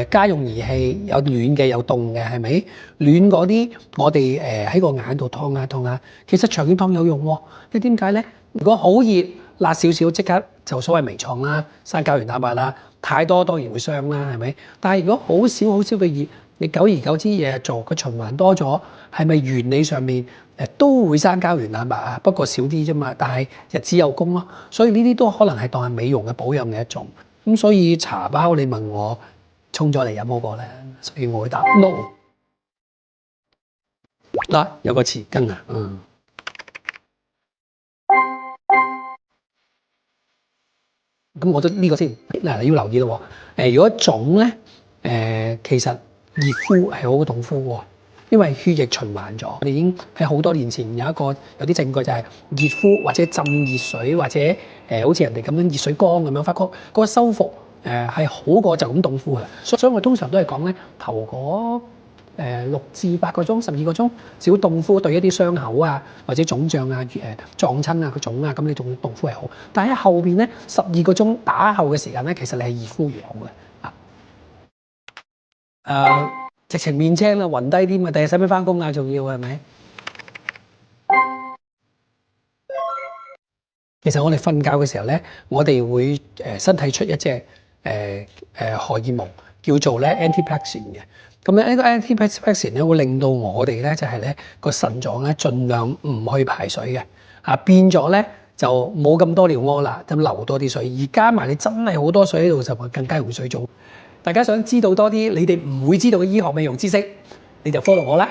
家用儀器有暖嘅有凍嘅，係咪？暖嗰啲我哋喺個眼度燙下燙下，其實長遠燙有用喎。因為點解咧？如果好熱辣少少，即刻就所謂微創啦、生膠原蛋白啦，太多當然會傷啦，係咪？但係如果好少嘅熱，你久而久之日日做，個循環多咗，係咪原理上面都會生膠原蛋白啊？不過少啲啫嘛，但係日子有功咯。所以呢啲都可能係當係美容嘅保養嘅一種。咁所以茶包你問我沖咗嚟飲好過咧，所以我會答 no。嗱，有個匙羹啊，咁我覺得呢個先嗱，你要留意咯喎。如果腫咧，其實熱敷係好凍敷喎，因為血液循環咗。我哋已經喺好多年前有啲證據就係熱敷或者浸熱水或者好似人哋咁樣熱水缸咁樣，發覺個修復係好過就咁凍敷嘅。所以我通常都係講咧，頭嗰6至8個鐘、12個鐘，少凍敷對一啲傷口啊，或者腫脹啊、撞親啊、個腫啊，咁你仲凍敷係好。但喺後邊咧12個鐘打後嘅時間咧，其實你係熱敷越好嘅。直情面青啦，暈低啲嘛，第日使唔使翻工啊？仲要係咪？其實我哋瞓覺嘅時候咧，我哋會身體出一隻荷爾蒙叫做咧 antiplexin 嘅。咁咧呢個 antiplexin 咧會令到我哋咧就係咧個腎臟咧盡量唔去排水嘅，變咗咧就冇咁多尿屙啦，就流多啲水。而加埋你真係好多水喺度，就更加容易水腫。大家想知道多啲你哋唔會知道嘅醫學美容知識，你就 follow 我啦。